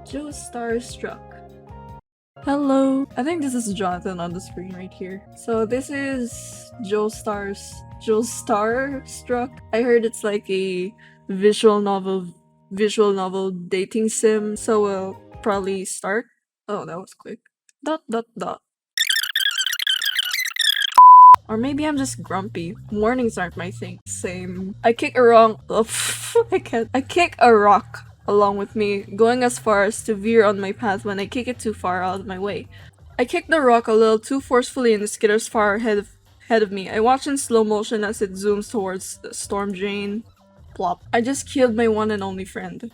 Joe Starstruck. Hello. I think this is Jonathan on the screen right here. So this is Joe Starstruck. I heard it's like a visual novel dating sim. So we'll probably start. Oh, that was quick. Dot dot dot. Or maybe I'm just grumpy. Mornings aren't my thing. Same. I kick a wrong. I can't. I kick a rock along with me, going as far as to veer on my path when I kick it too far out of my way. I kick the rock a little too forcefully and it skitters far ahead of me. I watch in slow motion as it zooms towards the storm drain. Plop. I just killed my one and only friend.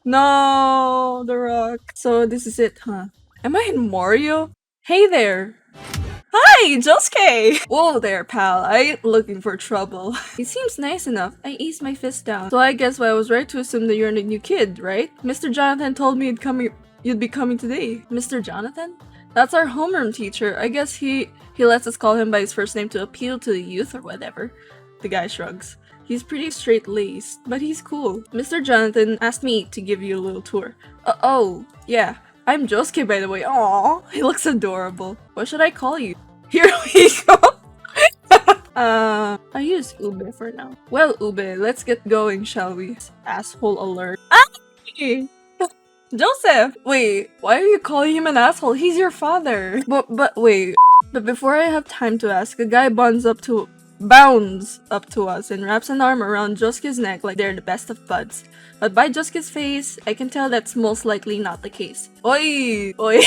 No, the rock. So this is it, huh? Am I in Mario? Hey there! Hi, Josuke! Whoa there, pal. I ain't looking for trouble. He seems nice enough. I eased my fist down. So I guess I was right to assume that you're the new kid, right? Mr. Jonathan told me you'd be coming today. Mr. Jonathan? That's our homeroom teacher. I guess he lets us call him by his first name to appeal to the youth or whatever. The guy shrugs. He's pretty straight-laced, but he's cool. Mr. Jonathan asked me to give you a little tour. Oh, yeah. I'm Josuke, by the way. Aww, he looks adorable. What should I call you? Here we go! I use Ube for now. Well, Ube, let's get going, shall we? Asshole alert. Ah! Joseph! Wait, why are you calling him an asshole? He's your father! But wait. But before I have time to ask, a guy bounds up to us and wraps an arm around Josuke's neck like they're the best of buds. But by Josuke's face, I can tell that's most likely not the case. Oi! Oi!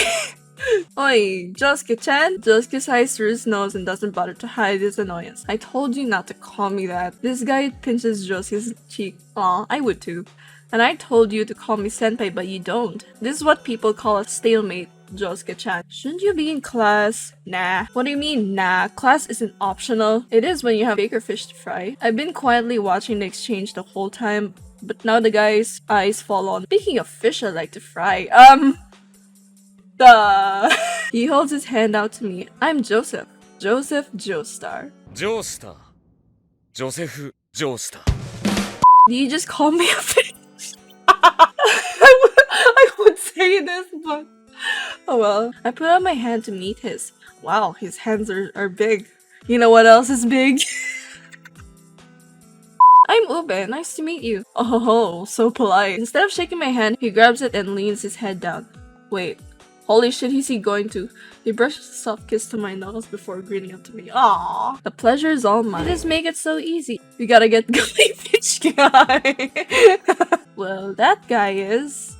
Oi! Josuke-chan? Josuke sighs through his nose and doesn't bother to hide his annoyance. I told you not to call me that. This guy pinches Josuke's cheek. Aw, I would too. And I told you to call me senpai, but you don't. This is what people call a stalemate. Josuke-chan. Shouldn't you be in class? Nah. What do you mean, nah? Class isn't optional. It is when you have bigger fish to fry. I've been quietly watching the exchange the whole time, but now the guy's eyes fall on. Speaking of fish I like to fry, duh. He holds his hand out to me. I'm Joseph. Joseph Joestar. Joestar. Joseph Joestar. Do you just call me a fish? I would say this, but oh well. I put out my hand to meet his. Wow, his hands are big. You know what else is big? I'm Ube, nice to meet you. Oh, so polite. Instead of shaking my hand, he grabs it and leans his head down. Wait, holy shit, who's he going to? He brushes a soft kiss to my nose before grinning up to me. Aww, the pleasure is all mine. You just make it so easy. You gotta get going, fish guy. Well, that guy is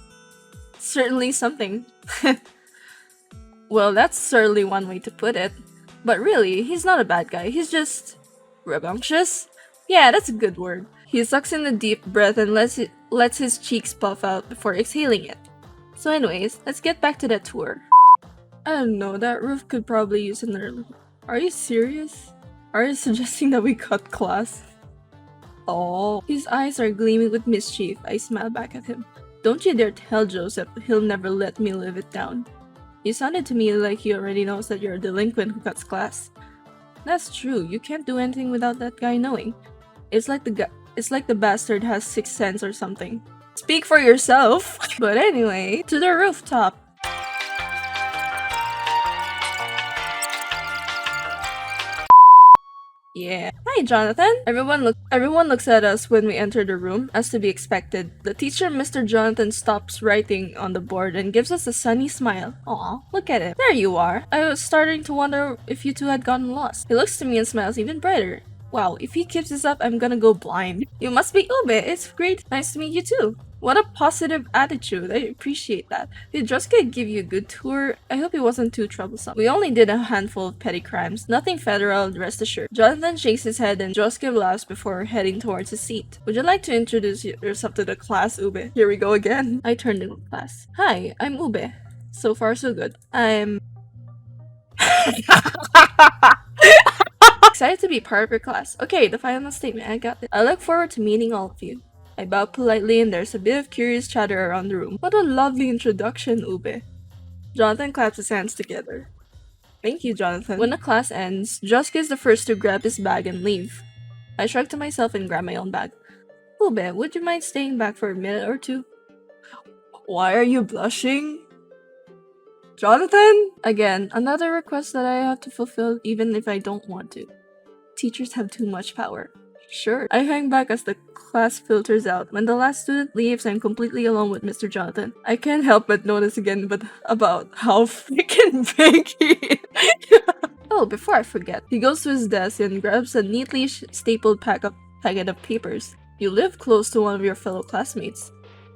certainly something. Well, that's certainly one way to put it. But really, he's not a bad guy. He's just rambunctious? Yeah, that's a good word. He sucks in a deep breath and lets his cheeks puff out before exhaling it. So anyways, let's get back to that tour. I don't know, that roof could probably use another. Are you serious? Are you suggesting that we cut class? Oh, his eyes are gleaming with mischief. I smile back at him. Don't you dare tell Joseph, he'll never let me live it down. You sounded to me like he already knows that you're a delinquent who cuts class. That's true, you can't do anything without that guy knowing. It's like the bastard has 6th sense or something. Speak for yourself! But anyway, to the rooftop! Yeah. Hi, Jonathan! Everyone looks at us when we enter the room, as to be expected. The teacher, Mr. Jonathan, stops writing on the board and gives us a sunny smile. Aw, look at it. There you are. I was starting to wonder if you two had gotten lost. He looks to me and smiles even brighter. Wow, if he keeps this up, I'm gonna go blind. You must be Ube. It's great. Nice to meet you too. What a positive attitude. I appreciate that. Did Josuke give you a good tour? I hope it wasn't too troublesome. We only did a handful of petty crimes. Nothing federal, rest assured. Jonathan shakes his head and Josuke laughs before heading towards his seat. Would you like to introduce yourself to the class, Ube? Here we go again. I turned into class. Hi, I'm Ube. So far so good. I'm... excited to be part of your class. Okay, the final statement. I got it. I look forward to meeting all of you. I bow politely and there's a bit of curious chatter around the room. What a lovely introduction, Ube. Jonathan claps his hands together. Thank you, Jonathan. When the class ends, Josuke is the first to grab his bag and leave. I shrug to myself and grab my own bag. Ube, would you mind staying back for a minute or two? Why are you blushing? Jonathan? Again, another request that I have to fulfill even if I don't want to. Teachers have too much power. Sure. I hang back as the class filters out. When the last student leaves, I'm completely alone with Mr. Jonathan. I can't help but notice again about how freaking big he is. Oh, before I forget, he goes to his desk and grabs a neatly stapled packet of papers. You live close to one of your fellow classmates.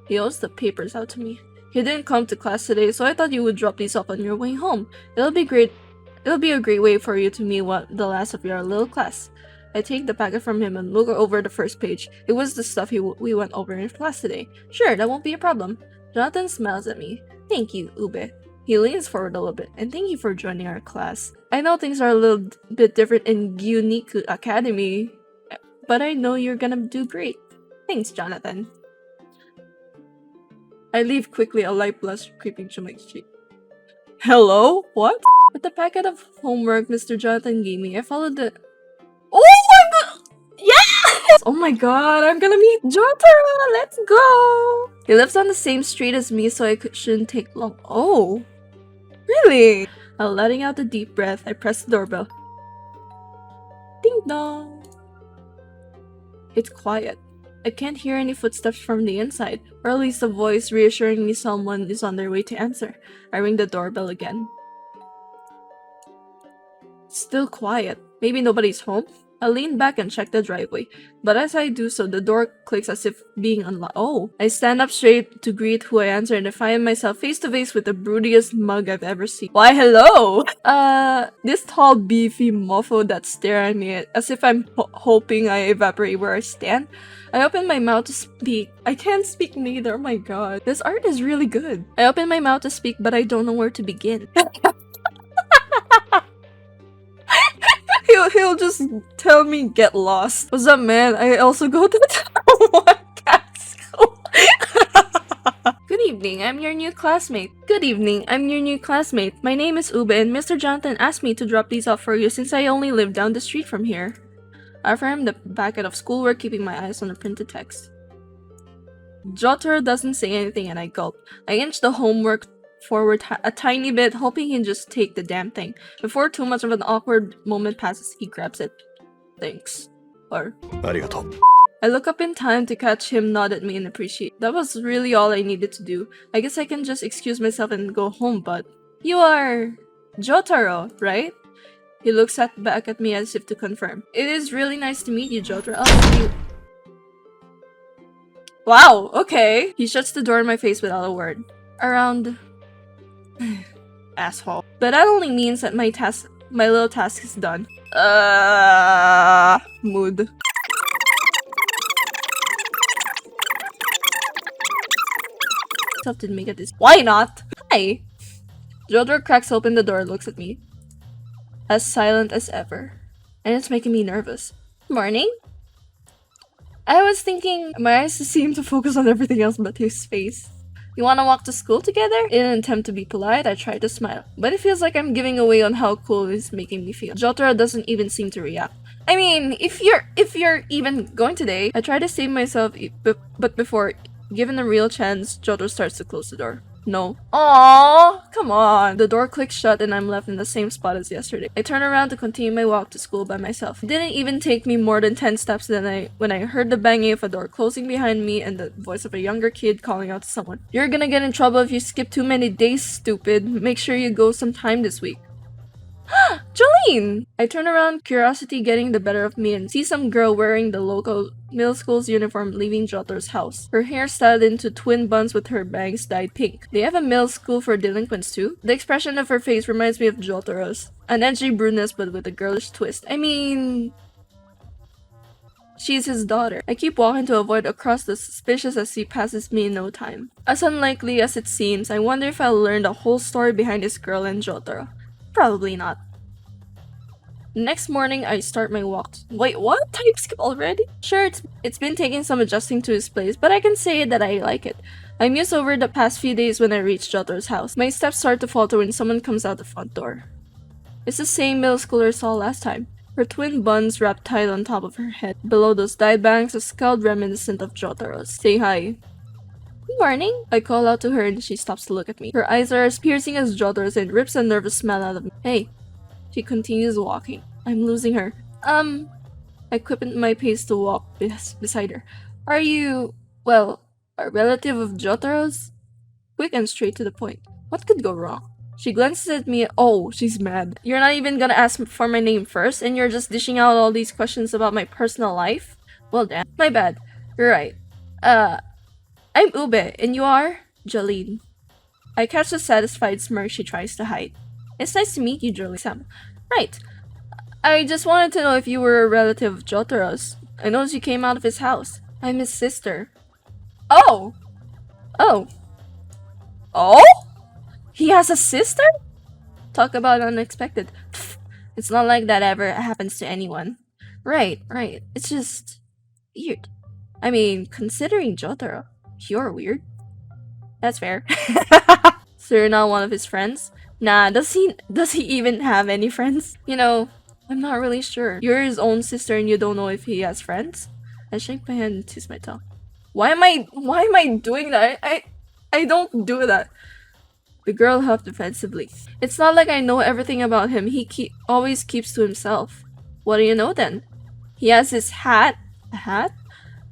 He holds the papers out to me. He didn't come to class today, so I thought you would drop these off on your way home. It'll be a great way for you to meet the last of your little class. I take the packet from him and look over the first page. It was the stuff we went over in class today. Sure, that won't be a problem. Jonathan smiles at me. Thank you, Ube. He leans forward a little bit, and thank you for joining our class. I know things are a little bit different in Unique Academy, but I know you're gonna do great. Thanks, Jonathan. I leave quickly, a light blush creeping to my cheek. Hello? What? With the packet of homework Mr. Jonathan gave me, I followed the— Oh my god! Yes! Oh my god, I'm gonna meet Jotaro! Let's go! He lives on the same street as me, so shouldn't take long. Oh. Really? Letting out a deep breath, I press the doorbell. Ding dong. It's quiet. I can't hear any footsteps from the inside, or at least a voice reassuring me someone is on their way to answer. I ring the doorbell again. Still quiet. Maybe nobody's home? I lean back and check the driveway, but as I do so, the door clicks as if being unlocked. Oh! I stand up straight to greet who I answer and I find myself face to face with the broodiest mug I've ever seen. Why, hello! This tall, beefy mofo that stare at me as if I'm hoping I evaporate where I stand. I open my mouth to speak. I can't speak neither, oh my god. This art is really good. I open my mouth to speak, but I don't know where to begin. He'll just tell me get lost. What's up, man? I also go to one cat school. Good evening, I'm your new classmate. Good evening, I'm your new classmate. My name is Ube and Mr. Jonathan asked me to drop these off for you since I only live down the street from here. I offer him the packet of schoolwork, keeping my eyes on the printed text. Jotaro doesn't say anything and I gulp. I inch the homework forward a tiny bit, hoping he'd just take the damn thing. Before too much of an awkward moment passes, he grabs it. Thanks. Or Arigato. I look up in time to catch him nod at me and appreciate. That was really all I needed to do. I guess I can just excuse myself and go home, but you are Jotaro, right? He looks back at me as if to confirm. It is really nice to meet you, Jotaro. I'll see you. Wow, okay. He shuts the door in my face without a word. Around asshole. But that only means that my little task is done. Mood. Didn't make it this. Why not? Hi. Jotaro cracks open the door and looks at me. As silent as ever. And it's making me nervous. Morning? I was thinking my eyes seem to focus on everything else but his face. You wanna walk to school together? In an attempt to be polite, I try to smile. But it feels like I'm giving away on how cool it's making me feel. Jotaro doesn't even seem to react. I mean, if you're even going today, I try to save myself, but before given a real chance, Jotaro starts to close the door. No. Aww, come on. The door clicks shut and I'm left in the same spot as yesterday. I turn around to continue my walk to school by myself. It didn't even take me more than 10 steps when I heard the banging of a door closing behind me and the voice of a younger kid calling out to someone. You're gonna get in trouble if you skip too many days, stupid. Make sure you go sometime this week. Jolene! I turn around, curiosity getting the better of me, and see some girl wearing the local middle school's uniform leaving Jotaro's house. Her hair styled into twin buns with her bangs dyed pink. They have a middle school for delinquents too? The expression of her face reminds me of Jotaro's. An edgy brunette but with a girlish twist. I mean... she's his daughter. I keep walking to avoid a crust as suspicious as he passes me in no time. As unlikely as it seems, I wonder if I'll learn the whole story behind this girl and Jotaro. Probably not. Next morning, I start my walk. Wait, what? Time skip already? Sure, it's been taking some adjusting to his place, but I can say that I like it. I muse over the past few days when I reach Jotaro's house. My steps start to falter when someone comes out the front door. It's the same middle schooler I saw last time. Her twin buns wrapped tight on top of her head. Below those dyed bangs, a skull reminiscent of Jotaro's. Say hi. Good morning. I call out to her and she stops to look at me. Her eyes are as piercing as Jotaro's and rips a nervous smile out of me. Hey. She continues walking. I'm losing her. I quickened my pace to walk beside her. Are you, well, a relative of Jotaro's? Quick and straight to the point. What could go wrong? She glances at me. Oh, she's mad. You're not even gonna ask for my name first, and you're just dishing out all these questions about my personal life? Well, damn. My bad. You're right. I'm Ube, and you are? Jolene. I catch the satisfied smirk she tries to hide. It's nice to meet you, Jolene. Sam. Right. I just wanted to know if you were a relative of Jotaro's. I noticed you came out of his house. I'm his sister. Oh! Oh. Oh? He has a sister? Talk about unexpected. Pfft, it's not like that ever happens to anyone. Right. It's just weird. I mean, considering Jotaro, you're weird. That's fair. So you're not one of his friends? Nah, does he even have any friends? You know, I'm not really sure. You're his own sister and you don't know if he has friends? I shake my hand and twist my tongue. Why am I doing that? I don't do that. The girl huffed defensively. It's not like I know everything about him. He always keeps to himself. What do you know then? He has his hat. A hat?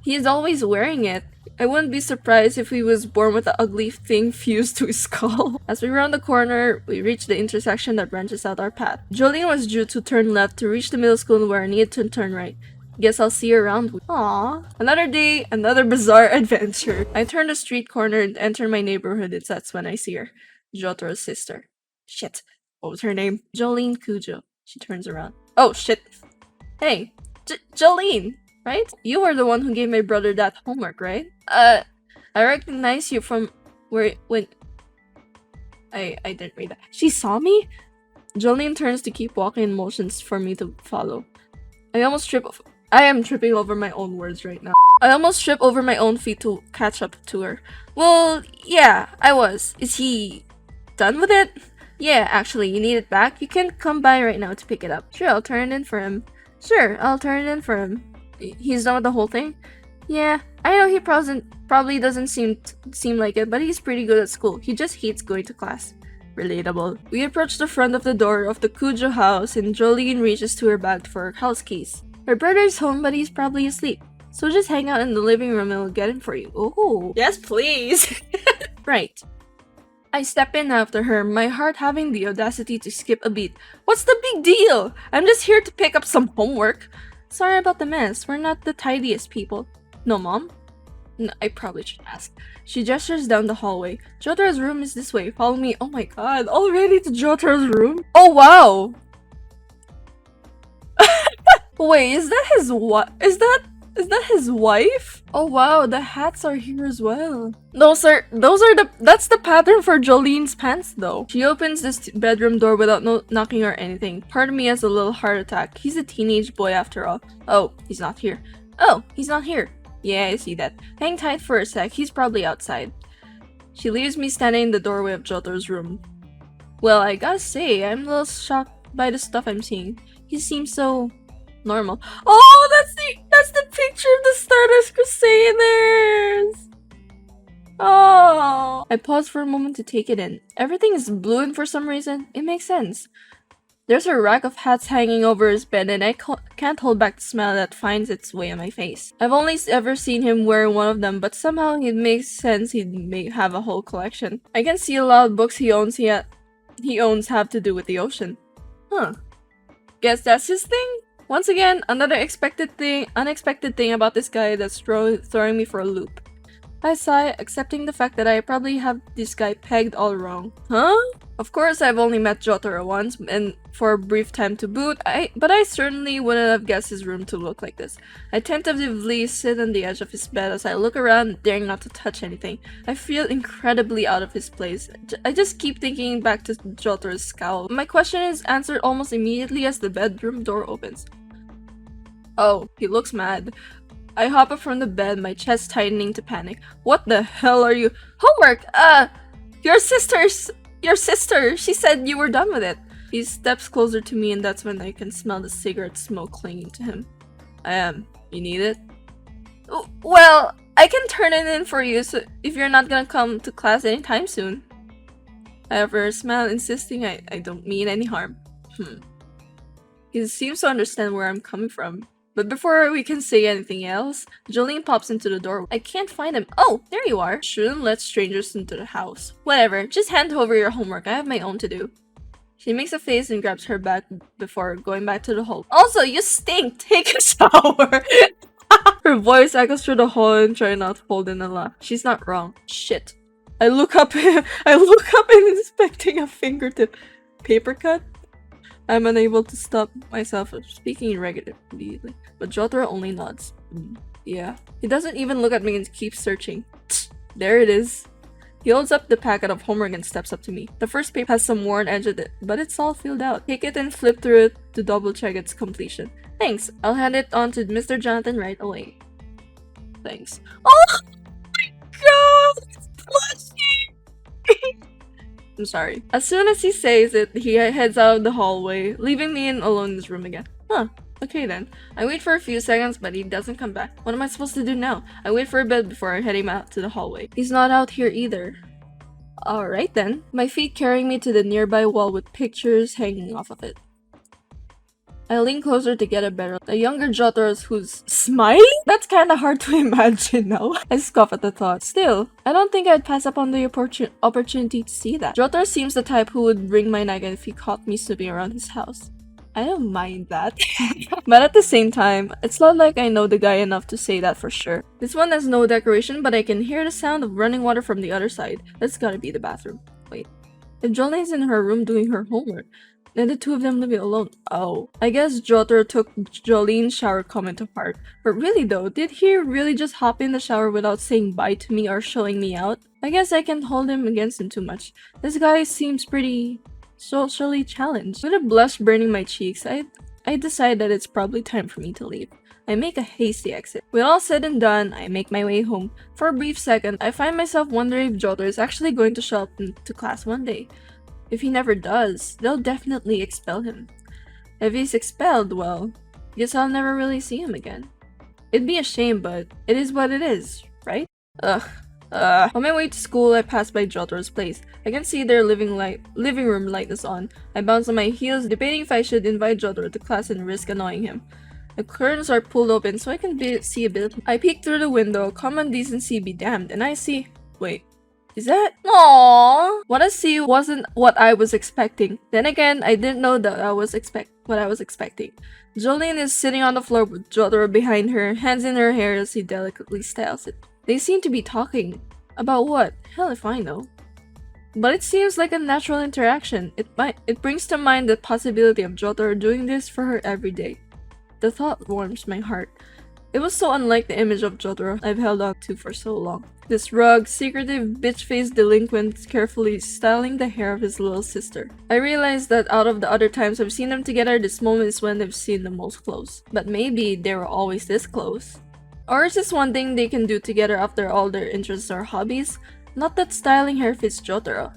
He is always wearing it. I wouldn't be surprised if he was born with the ugly thing fused to his skull. As we round the corner, we reach the intersection that branches out our path. Jolene was due to turn left to reach the middle school where I needed to turn right. Guess I'll see her around. Aww. Another day, another bizarre adventure. I turn the street corner and enter my neighborhood, and that's when I see her. Jotaro's sister. Shit. What was her name? Jolene Kujo. She turns around. Oh, shit. Hey, Jolene, right? You were the one who gave my brother that homework, right? I recognize you from when I didn't read that. She saw me? Jolene turns to keep walking and motions for me to follow. I am tripping over my own words right now. I almost trip over my own feet to catch up to her. Well, yeah, I was. Is he done with it? Yeah, actually, you need it back? You can come by right now to pick it up. Sure, I'll turn it in for him. He's done with the whole thing? Yeah, I know he probably doesn't seem like it, but he's pretty good at school. He just hates going to class. Relatable. We approach the front of the door of the Kujo house and Jolene reaches to her bag for her house keys. Her brother's home, but he's probably asleep. So just hang out in the living room and we'll get him for you. Oh, yes please! Right. I step in after her, my heart having the audacity to skip a beat. What's the big deal? I'm just here to pick up some homework. Sorry about the mess, we're not the tidiest people. No, Mom? No, I probably should ask. She gestures down the hallway. Jotaro's room is this way. Follow me. Oh my god, already to Jotaro's room? Oh wow! Wait, is that his what? Is that his wife? Oh wow, the hats are here as well. That's the pattern for Jolene's pants though. She opens this bedroom door without knocking or anything. Part of me has a little heart attack. He's a teenage boy after all. Oh, he's not here. Oh, he's not here. Yeah, I see that. Hang tight for a sec, he's probably outside. She leaves me standing in the doorway of Jotaro's room. Well, I gotta say, I'm a little shocked by the stuff I'm seeing. He seems so normal. Oh, that's the picture of the Stardust Crusaders! Oh! I pause for a moment to take it in. Everything is blue and for some reason, it makes sense. There's a rack of hats hanging over his bed and I can't hold back the smile that finds its way on my face. I've only ever seen him wearing one of them, but somehow it makes sense he'd have a whole collection. I can see a lot of books he owns have to do with the ocean. Huh. Guess that's his thing? Once again, another unexpected thing about this guy that's throwing me for a loop. I sigh, accepting the fact that I probably have this guy pegged all wrong. Huh? Of course, I've only met Jotaro once, and for a brief time to boot, but I certainly wouldn't have guessed his room to look like this. I tentatively sit on the edge of his bed as I look around, daring not to touch anything. I feel incredibly out of his place. I just keep thinking back to Jotaro's scowl. My question is answered almost immediately as the bedroom door opens. Oh, he looks mad. I hop up from the bed, my chest tightening to panic. What the hell are you? Homework! Your sister! She said you were done with it. He steps closer to me and that's when I can smell the cigarette smoke clinging to him. I am. You need it? Well, I can turn it in for you so if you're not gonna come to class anytime soon. I have her smile, insisting I don't mean any harm. He seems to understand where I'm coming from. But before we can say anything else, Jolene pops into the door. I can't find him. Oh, there you are. Shouldn't let strangers into the house. Whatever, just hand over your homework. I have my own to do. She makes a face and grabs her bag before going back to the hall. Also, you stink! Take a shower! Her voice echoes through the hall and try not to hold in a laugh. She's not wrong. Shit. I look up and inspecting a fingertip. Paper cut? I'm unable to stop myself from speaking irregularly, but Jotaro only nods. Yeah. He doesn't even look at me and keeps searching. There it is. He holds up the packet of homework and steps up to me. The first paper has some worn edge at it, but it's all filled out. Take it and flip through it to double check its completion. Thanks. I'll hand it on to Mr. Jonathan right away. Thanks. Oh my god! It's blushing! I'm sorry. As soon as he says it, he heads out of the hallway, leaving me alone in this room again. Huh. Okay then. I wait for a few seconds, but he doesn't come back. What am I supposed to do now? I wait for a bit before I head him out to the hallway. He's not out here either. Alright then. My feet carrying me to the nearby wall with pictures hanging off of it. I lean closer to get a better look. A younger Jotaro who's smiling? That's kinda hard to imagine now. I scoff at the thought. Still, I don't think I'd pass up on the opportunity to see that. Jotaro seems the type who would bring my nag if he caught me snooping around his house. I don't mind that. But at the same time, it's not like I know the guy enough to say that for sure. This one has no decoration, but I can hear the sound of running water from the other side. That's gotta be the bathroom. Wait. If Jolene's in her room doing her homework, then the two of them living alone. Oh. I guess Jotaro took Jolene's shower comment to heart. But really though, did he really just hop in the shower without saying bye to me or showing me out? I guess I can't hold him against him too much. This guy seems pretty socially challenged. With a blush burning my cheeks, I decide that it's probably time for me to leave. I make a hasty exit. With all said and done, I make my way home. For a brief second, I find myself wondering if Jotaro is actually going to show up to class one day. If he never does, they'll definitely expel him. If he's expelled, well, guess I'll never really see him again. It'd be a shame, but it is what it is, right? Ugh. On my way to school, I pass by Jotaro's place. I can see their living room light is on. I bounce on my heels, debating if I should invite Jotaro to class and risk annoying him. The curtains are pulled open so I can see a bit. I peek through the window, common decency be damned, and I see— wait. Is that— aww? What I see wasn't what I was expecting. Then again, I didn't know that what I was expecting. Jolene is sitting on the floor with Jotaro behind her, hands in her hair as he delicately styles it. They seem to be talking. About what? Hell if I know. But it seems like a natural interaction. It brings to mind the possibility of Jotaro doing this for her every day. The thought warms my heart. It was so unlike the image of Jotaro I've held on to for so long. This rugged, secretive, bitch-faced delinquent carefully styling the hair of his little sister. I realized that out of the other times I've seen them together, this moment is when they've seen the most close. But maybe they were always this close. Or is this one thing they can do together after all their interests or hobbies? Not that styling hair fits Jotaro,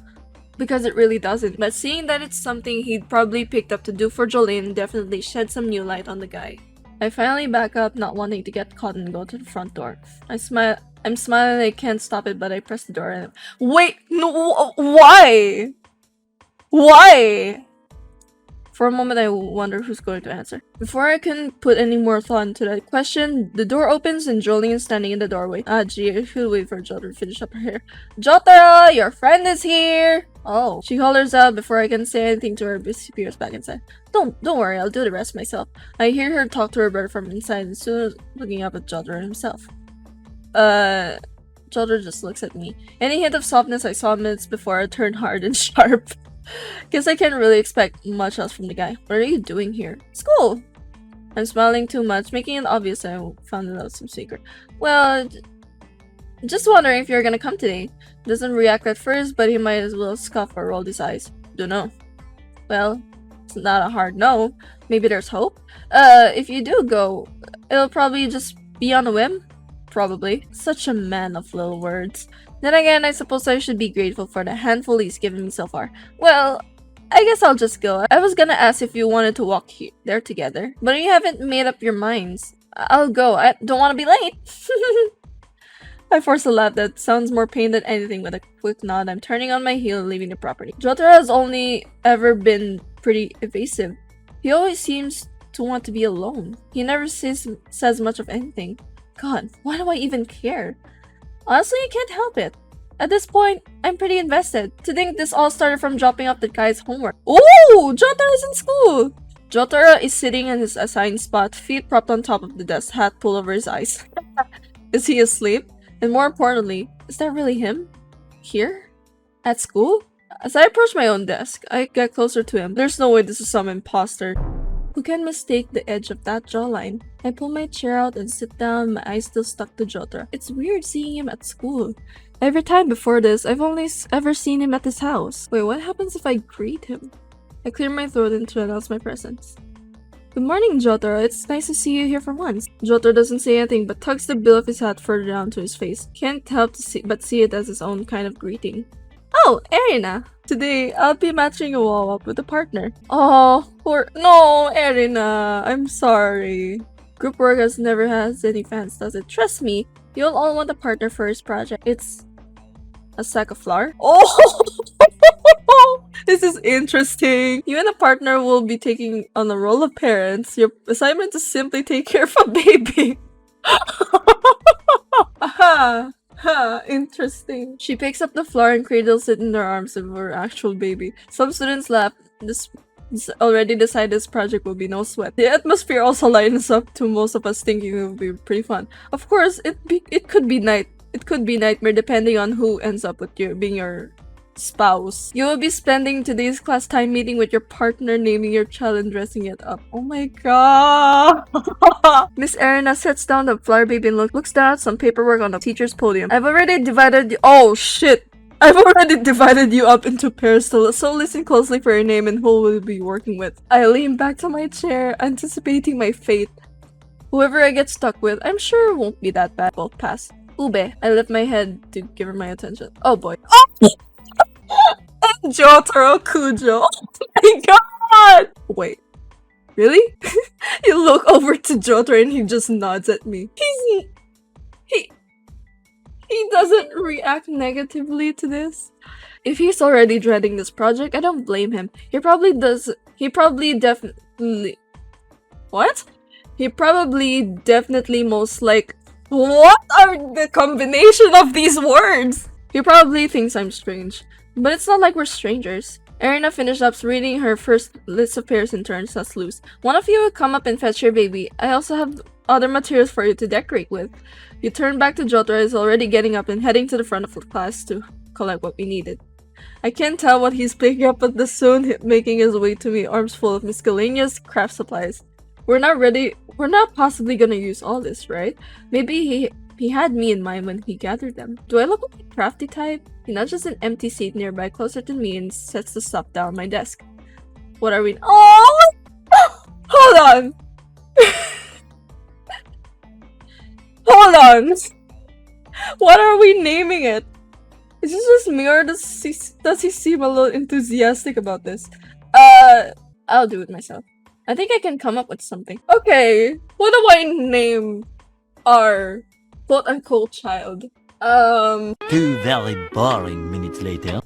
because it really doesn't, but seeing that it's something he'd probably picked up to do for Jolene definitely shed some new light on the guy. I finally back up, not wanting to get caught and go to the front door. I'm smiling, I can't stop it, but I press the door and— wait! No, why? Why? For a moment, I wonder who's going to answer. Before I can put any more thought into that question, the door opens and Jolene is standing in the doorway. Ah, gee, I should wait for Jotaro to finish up her hair. Jotaro, your friend is here! Oh. She hollers out before I can say anything to her, disappears back inside. Don't worry, I'll do the rest myself. I hear her talk to her brother from inside and soon looking up at Jotaro himself. Jotaro just looks at me. Any hint of softness I saw minutes before I turned hard and sharp. Guess I can't really expect much else from the guy. What are you doing here? School! I'm smiling too much, making it obvious I found out some secret. Well, just wondering if you're gonna come today. Doesn't react at first, but he might as well scoff or roll his eyes. Dunno. Well, it's not a hard no. Maybe there's hope. If you do go, it'll probably just be on a whim. Probably. Such a man of little words. Then again, I suppose I should be grateful for the handful he's given me so far. Well, I guess I'll just go. I was gonna ask if you wanted to walk there together, but you haven't made up your minds. I'll go. I don't want to be late. I force a laugh that sounds more pain than anything. With a quick nod, I'm turning on my heel and leaving the property. Jotaro has only ever been pretty evasive. He always seems to want to be alone. He never says much of anything. God, why do I even care? Honestly, I can't help it. At this point, I'm pretty invested. To think this all started from dropping off the guy's homework. Ooh! Jotaro's in school! Jotaro is sitting in his assigned spot, feet propped on top of the desk, hat pulled over his eyes. Is he asleep? And more importantly, is that really him? Here? At school? As I approach my own desk, I get closer to him. There's no way this is some imposter. Who can mistake the edge of that jawline? I pull my chair out and sit down, my eyes still stuck to Jotaro. It's weird seeing him at school. Every time before this, I've only ever seen him at his house. Wait, what happens if I greet him? I clear my throat and to announce my presence. Good morning, Jotaro. It's nice to see you here for once. Jotaro doesn't say anything but tucks the bill of his hat further down to his face. Can't help but see it as his own kind of greeting. Oh, Erina! Today, I'll be matching a wall up with a partner. Oh, no, Erina. I'm sorry. Group work never has any fans, does it? Trust me, you'll all want a partner for his project. It's a sack of flour. Oh! This is interesting. You and a partner will be taking on the role of parents. Your assignment is simply take care of a baby. Aha! Ha! Interesting. She picks up the flour and cradles it in her arms of her actual baby. Some students laugh. This already decided this project will be no sweat. The atmosphere also lightens up to most of us thinking it will be pretty fun. Of course, it could be nightmare depending on who ends up with being your spouse. You will be spending today's class time meeting with your partner, naming your child and dressing it up. Oh my god! Miss Erina sets down the flower baby and looks down at some paperwork on the teacher's podium. I've already divided you up into pairs, so listen closely for your name and who we'll be working with. I lean back to my chair, anticipating my fate. Whoever I get stuck with, I'm sure it won't be that bad. Both pass. Ube. I lift my head to give her my attention. Oh boy. Oh! Jotaro Kujo. Oh my god! Wait. Really? You look over to Jotaro and he just nods at me. He doesn't react negatively to this. If he's already dreading this project, I don't blame him. He probably definitely most like. What are the combination of these words? He probably thinks I'm strange. But it's not like we're strangers. Erina finished up reading her first list of pairs and turns us loose. One of you will come up and fetch your baby. I also have other materials for you to decorate with. You turn back to Jotaro, is already getting up and heading to the front of the class to collect what we needed. I can't tell what he's picking up, but soon making his way to me, arms full of miscellaneous craft supplies. We're not possibly gonna use all this, right? Maybe he had me in mind when he gathered them. Do I look like a crafty type? He nudges an empty seat nearby closer to me and sets the stuff down on my desk. What are we— Oh! Hold on! Hold on! What are we naming it? Is this just me or does he seem a little enthusiastic about this? I'll do it myself. I think I can come up with something. Okay, what do I name our quote-unquote child? 2 very boring minutes later.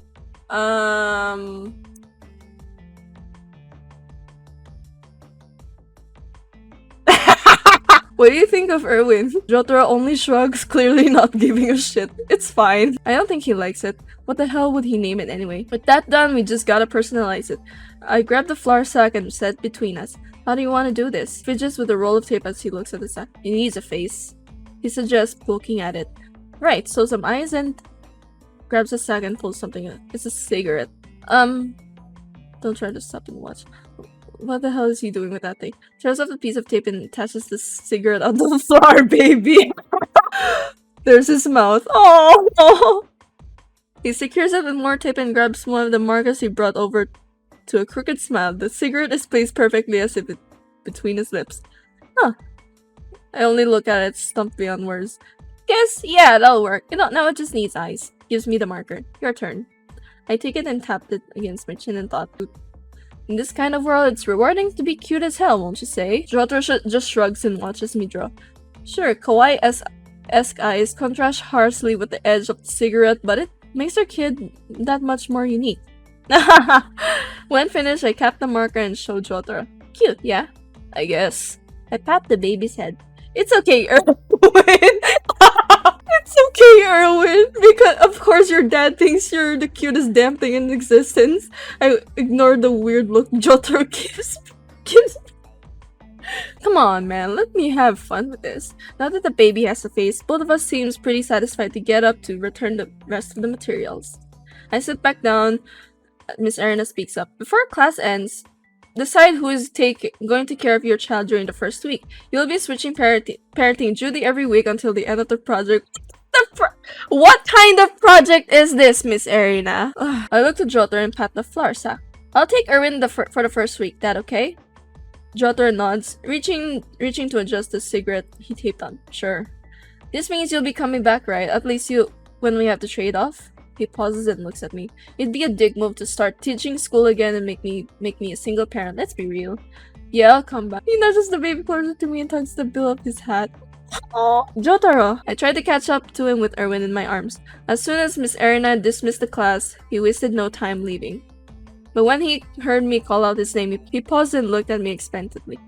What do you think of Erwin? Jotaro only shrugs, clearly not giving a shit. It's fine. I don't think he likes it. What the hell would he name it anyway? With that done, we just gotta personalize it. I grab the flour sack and set between us. How do you want to do this? Fidgets with a roll of tape as he looks at the sack. It needs a face. He suggests poking at it. Right, so some eyes and grabs a sack and pulls something out. It's a cigarette. Don't try to stop and watch. What the hell is he doing with that thing? Tears off a piece of tape and attaches the cigarette onto the floor, baby! There's his mouth. Oh! He secures it with more tape and grabs one of the markers he brought over to a crooked smile. The cigarette is placed perfectly as if between his lips. Huh. I only look at it, stumped beyond words. Guess, yeah, that'll work. You know, now it just needs eyes. Gives me the marker. Your turn. I take it and tapped it against my chin and thought, in this kind of world, it's rewarding to be cute as hell, won't you say? Jotaro just shrugs and watches me draw. Sure, kawaii as esque eyes contrast harshly with the edge of the cigarette, but it makes our kid that much more unique. When finished, I capped the marker and showed Jotaro. Cute, yeah? I guess. I pat the baby's head. It's okay, Erwin. It's okay, Erwin. Because of course your dad thinks you're the cutest damn thing in existence. I ignored the weird look Jotaro gives. Come on, man. Let me have fun with this. Now that the baby has a face, both of us seems pretty satisfied to get up to return the rest of the materials. I sit back down. Miss Arena speaks up. Before class ends, decide who is going to care of your child during the first week. You'll be switching parenting duty every week until the end of the project. What kind of project is this, Miss Arena? I look to Jotaro and pat the flour sack. I'll take Erwin for the first week. That okay? Jotaro nods, reaching to adjust the cigarette he taped on. Sure. This means you'll be coming back, right? At least when we have to trade off. He pauses and looks at me. It'd be a dick move to start teaching school again and make me a single parent. Let's be real. Yeah, I'll come back. He nudges the baby closer to me and tugs the bill of his hat. Oh, Jotaro! I tried to catch up to him with Erwin in my arms. As soon as Miss Erina dismissed the class, he wasted no time leaving. But when he heard me call out his name, he paused and looked at me expectantly.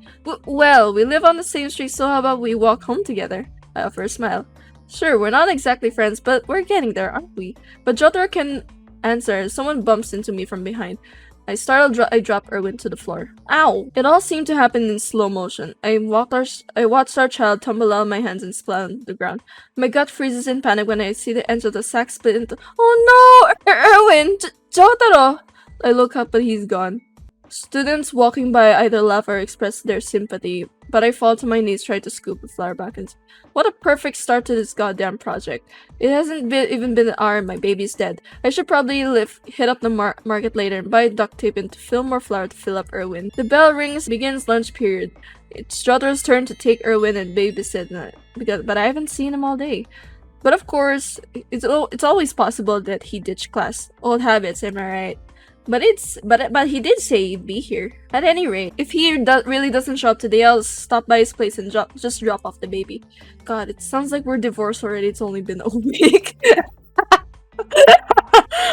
Well, we live on the same street, so how about we walk home together? I offer a smile. Sure, we're not exactly friends, but we're getting there, aren't we? But Jotaro can answer as someone bumps into me from behind. I drop Erwin to the floor. Ow! It all seemed to happen in slow motion. I watched our child tumble out of my hands and splat on the ground. My gut freezes in panic when I see the ends of the sack split into— Oh no! Erwin! Jotaro! I look up, but he's gone. Students walking by either laugh or express their sympathy, but I fall to my knees, try to scoop the flower back and— What a perfect start to this goddamn project. It hasn't even been an hour and my baby's dead. I should probably hit up the market later and buy duct tape and fill more flour to fill up Erwin. The bell rings, begins lunch period. It's Jotaro's turn to take Erwin and babysit, but I haven't seen him all day. But of course, it's always possible that he ditched class. Old habits, am I right? But he did say he'd be here. At any rate, if he really doesn't show up today, I'll stop by his place and just drop off the baby. God, it sounds like we're divorced already. It's only been a week.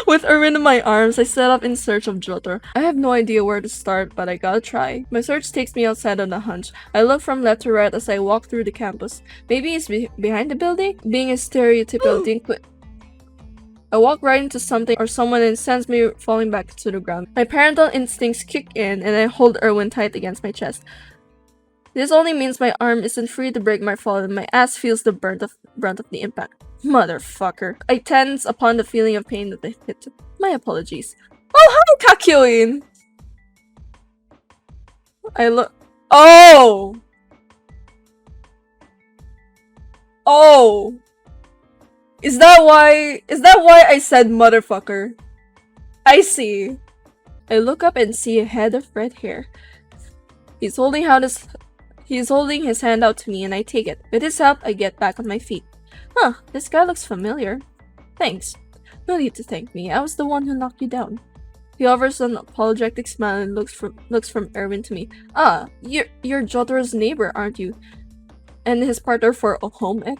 With Erwin in my arms, I set off in search of Jotaro. I have no idea where to start, but I gotta try. My search takes me outside on a hunch. I look from left to right as I walk through the campus. Maybe he's behind the building? Being a stereotypical delinquent. I walk right into something or someone and sends me falling back to the ground. My parental instincts kick in and I hold Erwin tight against my chest. This only means my arm isn't free to break my fall and my ass feels the brunt of the impact. Motherfucker. I tense upon the feeling of pain that I hit. My apologies. Oh, hi, Kakyoin! I look— Oh! Oh! Is that why I said motherfucker? I see. I look up and see a head of red hair. He's holding his hand out to me and I take it. With his help, I get back on my feet. Huh, this guy looks familiar. Thanks. No need to thank me. I was the one who knocked you down. He offers an apologetic smile and looks from Erwin to me. Ah, you're Jotaro's neighbor, aren't you? And his partner for a home ec?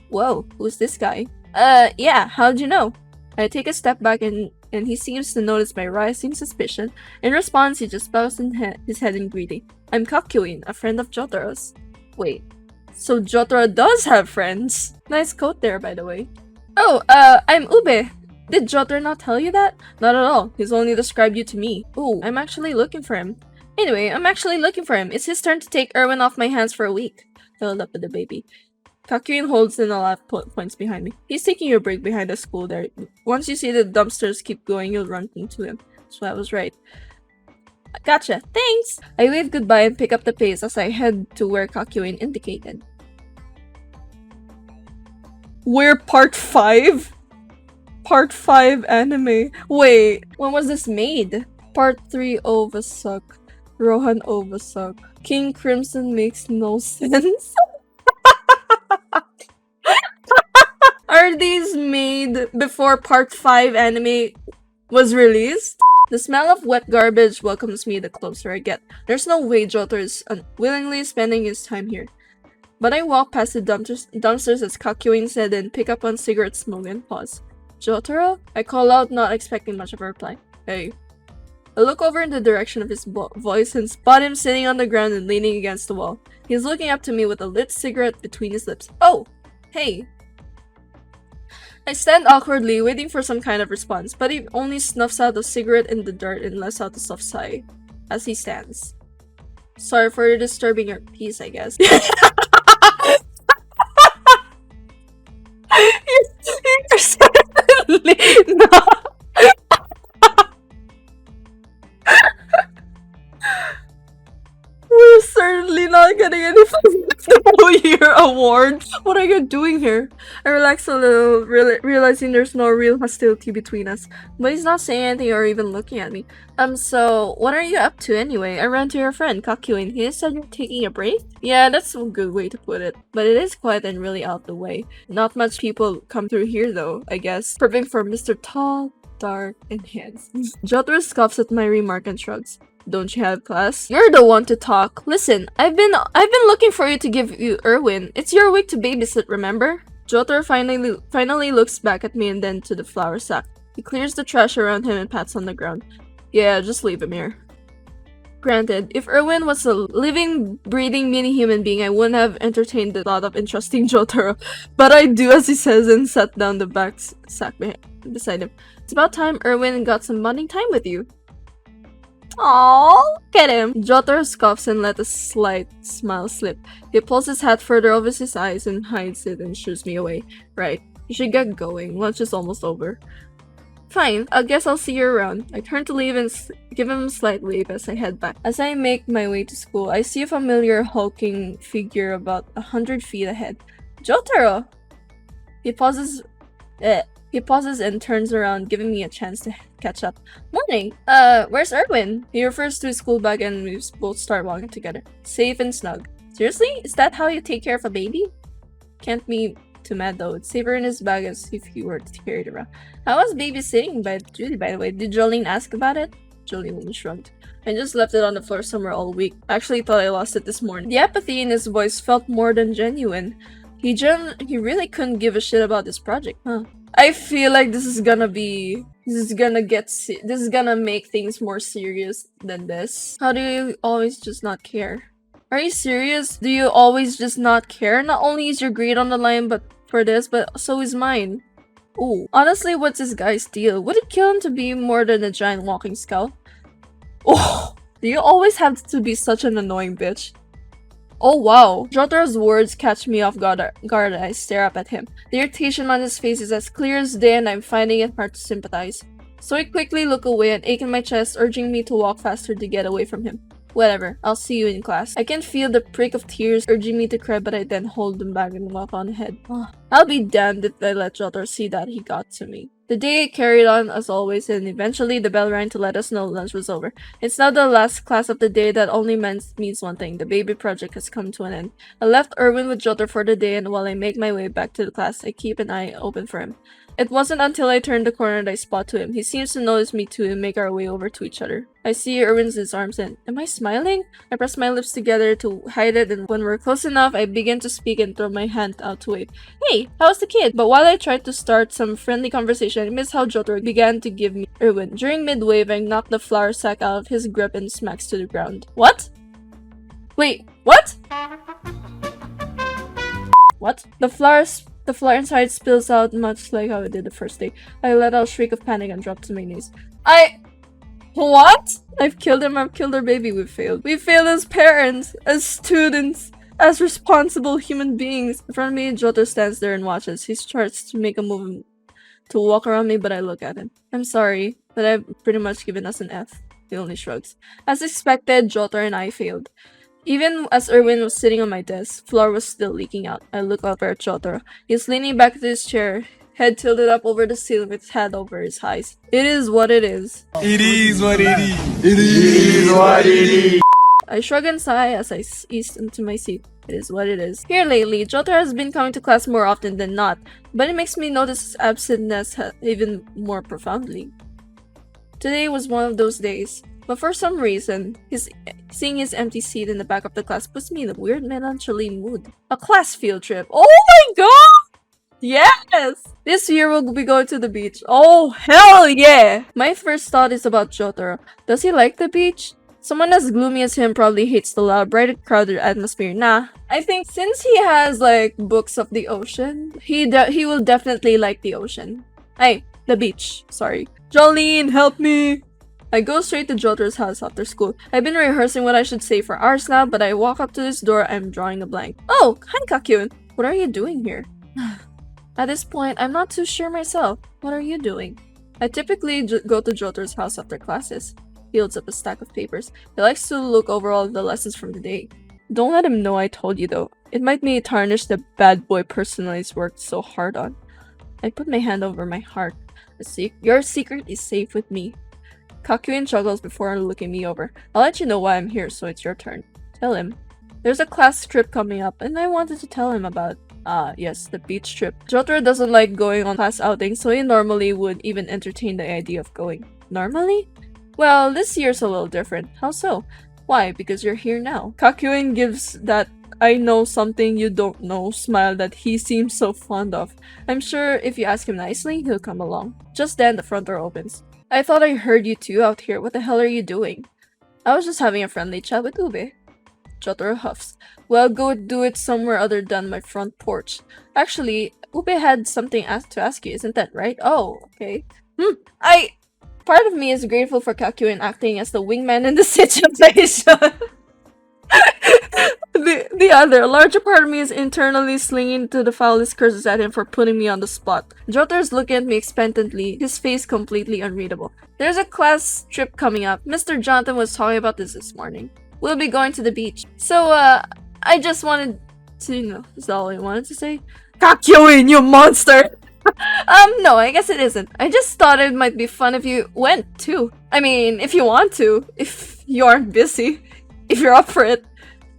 Whoa, who's this guy? Yeah, how'd you know? I take a step back and he seems to notice my rising suspicion. In response, he just bows his head in greeting. I'm Kakyoin, a friend of Jotaro's. Wait, so Jotaro does have friends? Nice coat there, by the way. Oh, I'm Ube. Did Jotaro not tell you that? Not at all. He's only described you to me. Ooh, I'm actually looking for him. Anyway, I'm actually looking for him. It's his turn to take Erwin off my hands for a week. I hold up with the baby. Kakyoin holds in a lot of points behind me. He's taking a break behind the school there. Once you see the dumpsters keep going, you'll run into him. So I was right. Gotcha. Thanks! I wave goodbye and pick up the pace as I head to where Kakyoin indicated. We're part 5? Part 5 anime. Wait, when was this made? Part 3 Ovasuck. Rohan Ovasuck. King Crimson makes no sense. Are these made before part 5 anime was released? The smell of wet garbage welcomes me the closer I get. There's no way Jotaro is unwillingly spending his time here. But I walk past the dumpsters as Kakyoin said and pick up on cigarette smoke and pause. Jotaro? I call out, not expecting much of a reply. Hey. I look over in the direction of his voice and spot him sitting on the ground and leaning against the wall. He's looking up to me with a lit cigarette between his lips. Oh! Hey! I stand awkwardly, waiting for some kind of response, but he only snuffs out the cigarette in the dirt and lets out a soft sigh as he stands. Sorry for disturbing your peace, I guess. You're certainly not. We're certainly not getting any year award. What are you doing here? I relax a little, realizing there's no real hostility between us. But he's not saying anything or even looking at me. So what are you up to anyway? I ran to your friend, Kakyoin. He said you're taking a break? Yeah, that's a good way to put it. But it is quiet and really out the way. Not much people come through here though, I guess. Prepping for Mr. Tall, dark, and handsome. Jotaro scoffs at my remark and shrugs. Don't you have class? You're the one to talk. Listen, I've been looking for you to give you Erwin. It's your week to babysit, remember? Jotaro finally looks back at me and then to the flour sack. He clears the trash around him and pats on the ground. Yeah, just leave him here. Granted, if Erwin was a living, breathing mini-human being, I wouldn't have entertained the thought of entrusting Jotaro. But I do as he says and sat down the back sack beside him. It's about time Erwin got some bonding time with you. Aww, look at him! Jotaro scoffs and let a slight smile slip. He pulls his hat further over his eyes and hides it and shoos me away. Right, you should get going. Lunch is almost over. Fine, I guess I'll see you around. I turn to leave and give him a slight wave as I head back. As I make my way to school, I see a familiar hulking figure about 100 feet ahead. Jotaro! He pauses and turns around, giving me a chance to catch up. Morning! Where's Erwin? He refers to his school bag and we both start walking together. Safe and snug. Seriously? Is that how you take care of a baby? Can't be too mad though. It's safer in his bag as if he were to carry it around. How was babysitting by Julie, by the way? Did Jolene ask about it? Jolene only shrugged. I just left it on the floor somewhere all week. Actually thought I lost it this morning. The apathy in his voice felt more than genuine. He really couldn't give a shit about this project, huh? I feel like this is gonna make things more serious than this. How do you always just not care? Are you serious? Do you always just not care? Not only is your grade on the line but for this, but so is mine. Ooh. Honestly, what's this guy's deal? Would it kill him to be more than a giant walking skull? Oh, do you always have to be such an annoying bitch? Oh wow. Jotaro's words catch me off guard and I stare up at him. The irritation on his face is as clear as day and I'm finding it hard to sympathize. So I quickly look away and ache in my chest, urging me to walk faster to get away from him. Whatever, I'll see you in class. I can feel the prick of tears urging me to cry, but I then hold them back and walk on ahead. I'll be damned if I let Jotaro see that he got to me. The day carried on as always, and eventually the bell rang to let us know lunch was over. It's now the last class of the day. That only means one thing: the baby project has come to an end. I left Erwin with Jotaro for the day, and while I make my way back to the class, I keep an eye open for him. It wasn't until I turned the corner that I spot to him. He seems to notice me too and make our way over to each other. I see Erwin's in his arms and am I smiling? I press my lips together to hide it, and when we're close enough, I begin to speak and throw my hand out to wave. Hey, how's the kid? But while I tried to start some friendly conversation, I missed how Jotaro began to give me Erwin. During mid-wave, I knocked the flour sack out of his grip and smacks to the ground. What? Wait, what? What? The flour inside spills out much like how it did the first day. I let out a shriek of panic and dropped to my knees. What? I've killed him, I've killed our baby, we've failed. We failed as parents, as students, as responsible human beings. In front of me, Jotaro stands there and watches. He starts to make a move to walk around me, but I look at him. I'm sorry, but I've pretty much given us an F. He only shrugs. As expected, Jotaro and I failed. Even as Erwin was sitting on my desk, flour was still leaking out. I look over at Jotaro. He's leaning back into his chair, head tilted up over the ceiling with his head over his eyes. It is what it is. It is what it is. It is what it is. I shrug and sigh as I ease into my seat. It is what it is. Here lately, Jotaro has been coming to class more often than not, but it makes me notice his absentness even more profoundly. Today was one of those days. But for some reason, Seeing his empty seat in the back of the class puts me in a weird melancholy mood. A class field trip. Oh my god! Yes! This year we'll be going to the beach. Oh, hell yeah! My first thought is about Jotaro. Does he like the beach? Someone as gloomy as him probably hates the loud, bright, crowded atmosphere. Nah. I think since he has, like, books of the ocean, he will definitely like the ocean. Hey, the beach. Sorry. Jolene, help me! I go straight to Jotaro's house after school. I've been rehearsing what I should say for hours now, but I walk up to this door, I'm drawing a blank. Oh, hi Kakyun. What are you doing here? At this point, I'm not too sure myself. What are you doing? I typically go to Jotaro's house after classes. He holds up a stack of papers. He likes to look over all of the lessons from the day. Don't let him know I told you though. It might make tarnish the bad boy persona he's worked so hard on. I put my hand over my heart. Your secret is safe with me. Kakuin chuckles before looking me over. I'll let you know why I'm here, so it's your turn. Tell him. There's a class trip coming up, and I wanted to tell him about yes, the beach trip. Jotaro doesn't like going on class outings, so he normally would even entertain the idea of going. Normally? Well, this year's a little different. How so? Why? Because you're here now. Kakuin gives that I know something you don't know smile that he seems so fond of. I'm sure if you ask him nicely, he'll come along. Just then, the front door opens. I thought I heard you two out here. What the hell are you doing? I was just having a friendly chat with Ube. Jotaro huffs. Well, go do it somewhere other than my front porch. Actually, Ube had something to ask you, isn't that right? Oh, okay. Part of me is grateful for Kakuin acting as the wingman in the situation. The other, larger part of me is internally slinging to the foulest curses at him for putting me on the spot. Jotaro's looking at me expectantly, his face completely unreadable. There's a class trip coming up. Mr. Jonathan was talking about this morning. We'll be going to the beach. So, I just wanted to, is that all I wanted to say? Kakuin, you monster! No, I guess it isn't. I just thought it might be fun if you went, too. I mean, if you want to. If you aren't busy. If you're up for it.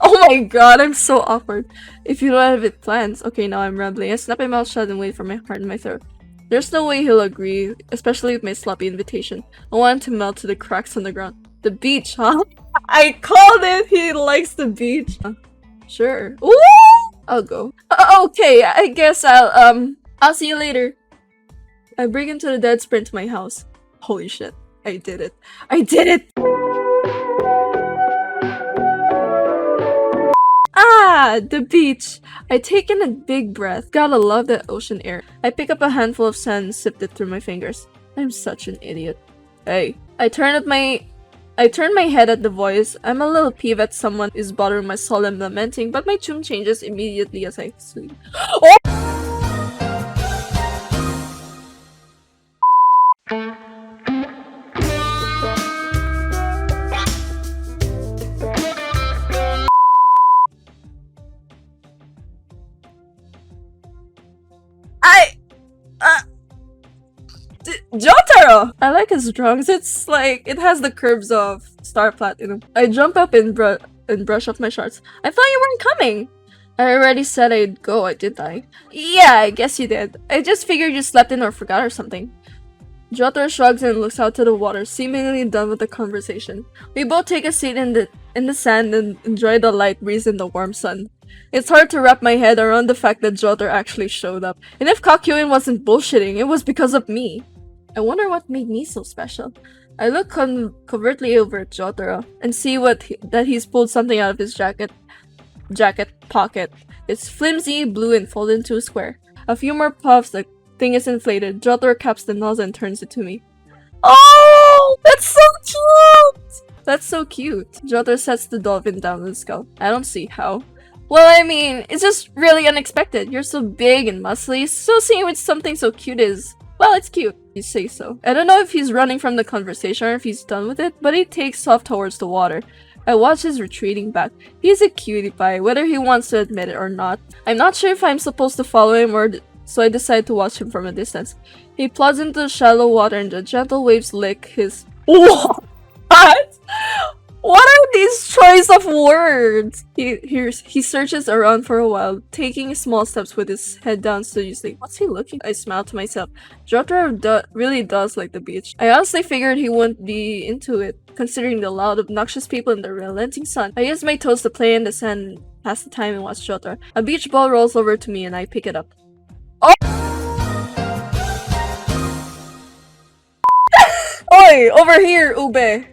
Oh my god, I'm so awkward. If you don't have it plans. Okay, now I'm rambling. I snap my mouth shut and wait for my heart in my throat. There's no way he'll agree, especially with my sloppy invitation. I want him to melt to the cracks on the ground. The beach, huh? I called it! He likes the beach. Sure. Ooh! I'll go. Okay, I guess I'll see you later. I break into the dead sprint to my house. Holy shit. I did it. I did it! Ah, the beach. I take in a big breath. Gotta love that ocean air. I pick up a handful of sand and sipped it through my fingers. I'm such an idiot. Hey. I turn my head at the voice. I'm a little peeved that someone is bothering my soul and lamenting, but my tune changes immediately as I sleep. Oh! Jotaro! I like his drawings. It's like, it has the curves of Star Platinum. I jump up and brush off my shorts. I thought you weren't coming! I already said I'd go, didn't I? Yeah, I guess you did. I just figured you slept in or forgot or something. Jotaro shrugs and looks out to the water, seemingly done with the conversation. We both take a seat in the sand and enjoy the light breeze and the warm sun. It's hard to wrap my head around the fact that Jotaro actually showed up. And if Kakuin wasn't bullshitting, it was because of me. I wonder what made me so special. I look covertly over at Jotaro and see that he's pulled something out of his jacket pocket. It's flimsy, blue, and folded into a square. A few more puffs, the thing is inflated. Jotaro caps the nozzle and turns it to me. Oh, that's so cute! That's so cute. Jotaro sets the dolphin down on the skull. I don't see how. Well, I mean, it's just really unexpected. You're so big and muscly, so seeing you with something so cute is... well, it's cute. You say so. I don't know if he's running from the conversation or if he's done with it, but he takes off towards the water. I watch his retreating back. He's a cutie pie, whether he wants to admit it or not. I'm not sure if I'm supposed to follow him or so I decide to watch him from a distance. He plods into the shallow water and the gentle waves lick his... What? What are these choice of words? He searches around for a while, taking small steps with his head down studiously. What's he looking? I smile to myself. Jotaro really does like the beach. I honestly figured he wouldn't be into it, considering the loud, obnoxious people in the relenting sun. I use my toes to play in the sand, pass the time, and watch Jotaro. A beach ball rolls over to me, and I pick it up. Oh! Oi! Over here, Ube!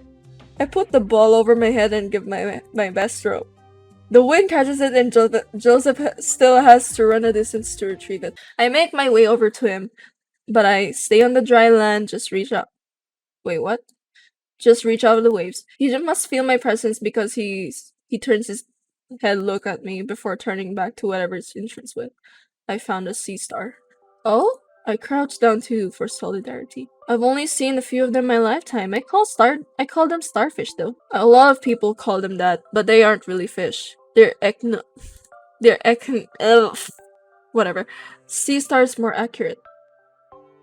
I put the ball over my head and give my best throw. The wind catches it and Joseph still has to run a distance to retrieve it. I make my way over to him, but I stay on the dry land, just reach out. Wait, what? Just reach out of the waves. He must feel my presence because he turns his head look at me before turning back to whatever his interest with. I found a sea star. Oh? I crouched down too for solidarity. I've only seen a few of them in my lifetime. I call them starfish though. A lot of people call them that, but they aren't really fish. Whatever. Sea star is more accurate.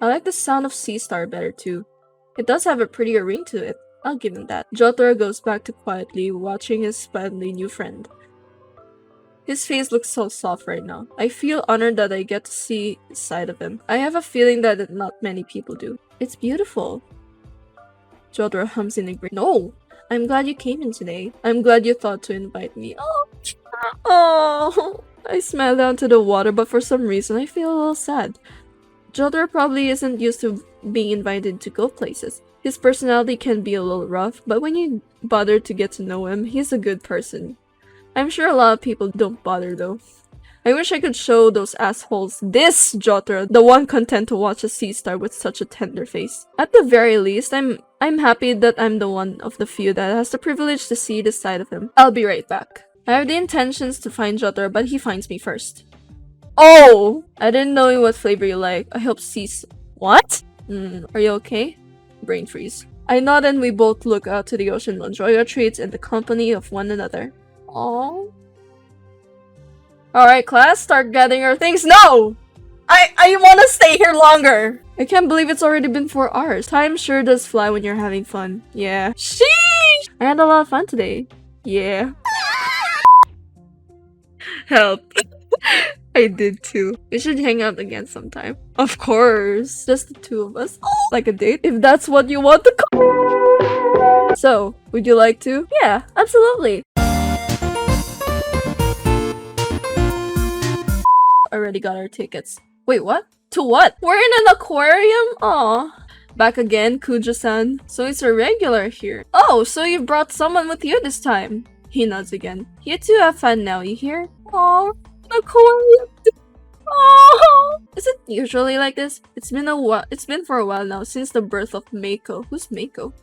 I like the sound of sea star better too. It does have a prettier ring to it. I'll give him that. Jotaro goes back to quietly watching his splendidly new friend. His face looks so soft right now. I feel honored that I get to see the side of him. I have a feeling that not many people do. It's beautiful. Jotaro hums in agreement. No! I'm glad you came in today. I'm glad you thought to invite me. Oh! I smile down to the water, but for some reason I feel a little sad. Jotaro probably isn't used to being invited to go places. His personality can be a little rough, but when you bother to get to know him, he's a good person. I'm sure a lot of people don't bother though. I wish I could show those assholes this Jotaro, the one content to watch a sea star with such a tender face. At the very least, I'm happy that I'm the one of the few that has the privilege to see this side of him. I'll be right back. I have the intentions to find Jotaro, but he finds me first. Oh! I didn't know what flavor you like. I hope What? Are you okay? Brain freeze. I nod and we both look out to the ocean, enjoy our treats in the company of one another. Aww. Alright, class, start gathering our things. No! I want to stay here longer! I can't believe it's already been 4 hours. Time sure does fly when you're having fun. Yeah. Sheesh! I had a lot of fun today. Yeah. Help. I did too. We should hang out again sometime. Of course. Just the two of us. Like a date? If that's what you want to call. So, would you like to? Yeah, absolutely. Already got our tickets. Wait, what? To what? We're in an aquarium? Aw. Back again, Kujo-san. So it's a regular here. Oh, so you brought someone with you this time. He nods again. You two have fun now, you hear? Aw, an aquarium. Oh, is it usually like this? It's been a while. It's been for a while now since the birth of Meiko. Who's Meiko?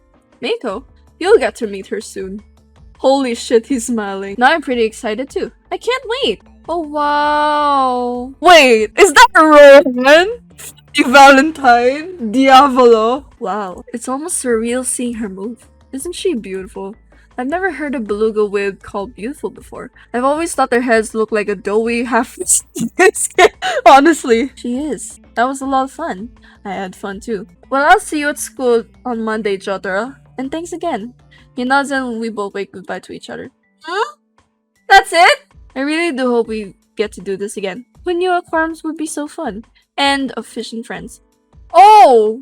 Meiko? You'll get to meet her soon. Holy shit, he's smiling. Now I'm pretty excited too. I can't wait. Oh wow. Wait, is that Rohan? Valentine? Diavolo? Wow, it's almost surreal seeing her move. Isn't she beautiful? I've never heard a beluga whale called beautiful before. I've always thought their heads look like a doughy half. Honestly. She is. That was a lot of fun. I had fun too. Well, I'll see you at school on Monday, Jotaro. And thanks again. He nods and we both wave goodbye to each other. Huh? That's it? I really do hope we get to do this again. Who knew aquariums would be so fun? And of fishing friends. Oh!